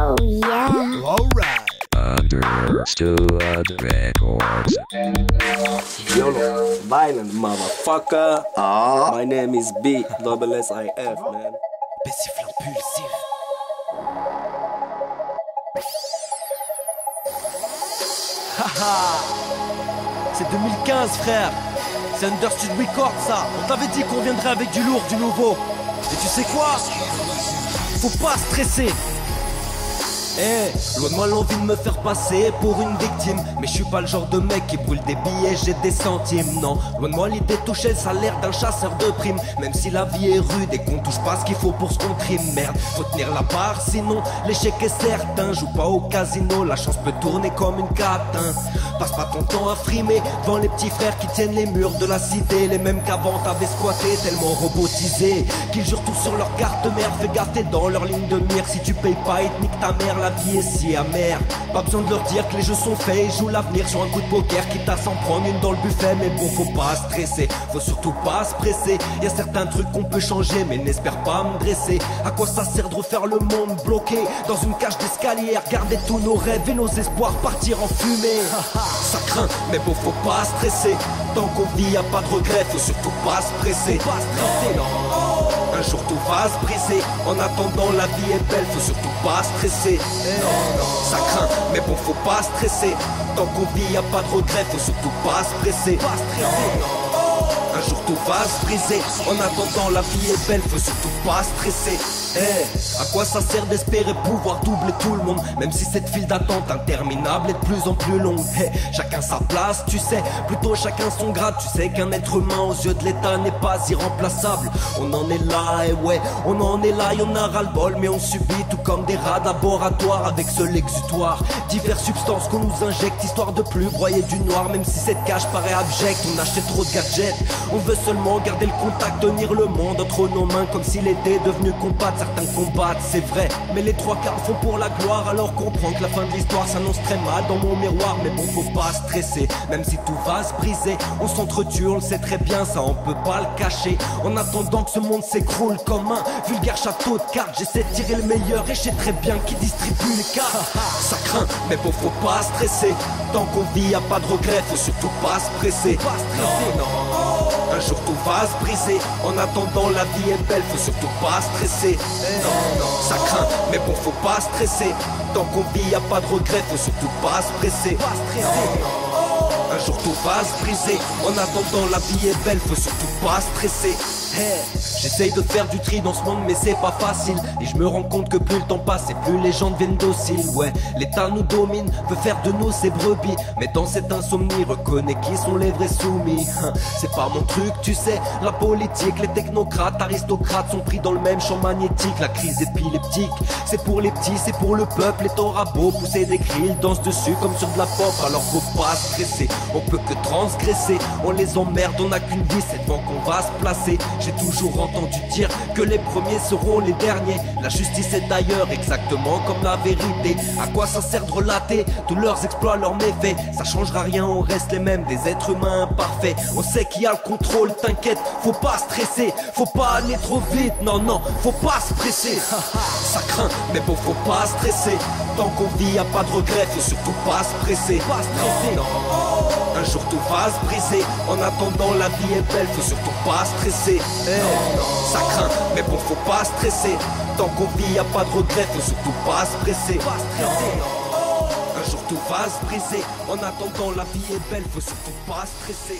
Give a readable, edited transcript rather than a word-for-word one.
Oh yeah. Alright. Understood Records. Yo, violent motherfucker. My name is B, double S-I-F, man. Passif impulsif. Haha. C'est 2015, frère. C'est Understood Records, ça. On t'avait dit qu'on viendrait avec du lourd, du nouveau. Et tu sais quoi? Faut pas stresser. Loin de moi l'envie de me faire passer pour une victime. Mais je suis pas le genre de mec qui brûle des billets, j'ai des centimes. Non, loin de moi l'idée de toucher le salaire d'un chasseur de primes. Même si la vie est rude et qu'on touche pas ce qu'il faut pour ce qu'on trime. Merde, faut tenir la part, sinon l'échec est certain. Joue pas au casino, la chance peut tourner comme une catin. Passe pas ton temps à frimer devant les petits frères qui tiennent les murs de la cité. Les mêmes qu'avant t'avais squatté, tellement robotisés qu'ils jurent tout sur leur carte mère. Fais gaffe, t'es dans leur ligne de mire. Si tu payes pas, ils te niquent ta mère. La vie est si amère. Pas besoin de leur dire que les jeux sont faits. Ils jouent l'avenir sur un coup de poker, quitte à s'en prendre une dans le buffet. Mais bon, faut pas stresser, faut surtout pas se presser. Y a certains trucs qu'on peut changer, mais n'espère pas me dresser. À quoi ça sert de refaire le monde bloqué dans une cage d'escalier, regarder tous nos rêves et nos espoirs partir en fumée. Ça craint, mais bon, faut pas stresser. Tant qu'on vit, y a pas de regret, faut surtout pas se presser. Non. Un jour tout va se briser. En attendant la vie est belle, faut surtout pas stresser. Ça craint, mais bon faut pas stresser. Tant qu'on vit y a pas de regret, faut surtout pas se presser. Un jour tout va se briser. En attendant la vie est belle, faut surtout pas stresser. À quoi ça sert d'espérer pouvoir doubler tout le monde, même si cette file d'attente interminable est de plus en plus longue. Chacun sa place, tu sais, plutôt chacun son grade. Tu sais qu'un être humain aux yeux de l'État n'est pas irremplaçable. On en est là, et ouais, on en est là, y'en a ras-le-bol. Mais on subit tout comme des rats laboratoires avec seul exutoire diverses substances qu'on nous injecte, histoire de plus broyer du noir. Même si cette cage paraît abjecte, on achète trop de gadgets. On veut seulement garder le contact, tenir le monde entre nos mains comme s'il était devenu compatible. Certains combattent, c'est vrai, mais les trois quarts font pour la gloire. Alors comprends que la fin de l'histoire s'annonce très mal dans mon miroir. Mais bon, faut pas stresser, même si tout va se briser. On s'entretue, on le sait très bien, ça on peut pas le cacher. En attendant que ce monde s'écroule comme un vulgaire château de cartes, j'essaie de tirer le meilleur et je sais très bien qui distribue les cartes. Ça craint, mais bon, faut pas stresser. Tant qu'on vit, y a pas de regret, faut surtout pas se presser. Non. Un jour tout va se briser. En attendant la vie est belle, faut surtout pas stresser. Ça craint, mais bon faut pas stresser. Tant qu'on vit y a pas de regret, faut surtout pas se presser. Un jour tout va se briser. En attendant la vie est belle, faut surtout pas stresser. J'essaye de faire du tri dans ce monde mais c'est pas facile. Et je me rends compte que plus le temps passe et plus les gens deviennent dociles. Ouais, l'État nous domine, veut faire de nous ses brebis. Mais dans cette insomnie, reconnais qui sont les vrais soumis. C'est pas mon truc, tu sais, la politique. Les technocrates, aristocrates sont pris dans le même champ magnétique. La crise épileptique, c'est pour les petits, c'est pour le peuple. Les torabos pousser des cris, ils dansent dessus comme sur de la pop. Alors faut pas stresser, on peut que transgresser. On les emmerde, on n'a qu'une vie, c'est devant qu'on va se placer. J'ai toujours entendu dire que les premiers seront les derniers. La justice est d'ailleurs exactement comme la vérité. À quoi ça sert de relater tous leurs exploits, leurs méfaits? Ça changera rien, on reste les mêmes, des êtres humains imparfaits. On sait qu'il y a le contrôle, t'inquiète, faut pas stresser. Faut pas aller trop vite, non, faut pas se presser. Ça craint, mais bon faut pas stresser. Tant qu'on vit y a pas de regret, faut surtout pas se presser. Non. Un jour tout va se briser. En attendant la vie est belle, faut surtout pas stresser. Ça craint, mais bon faut pas stresser. Tant qu'on vit y a pas de regret, faut surtout pas se presser. Un jour tout va se briser. En attendant la vie est belle, faut surtout pas stresser.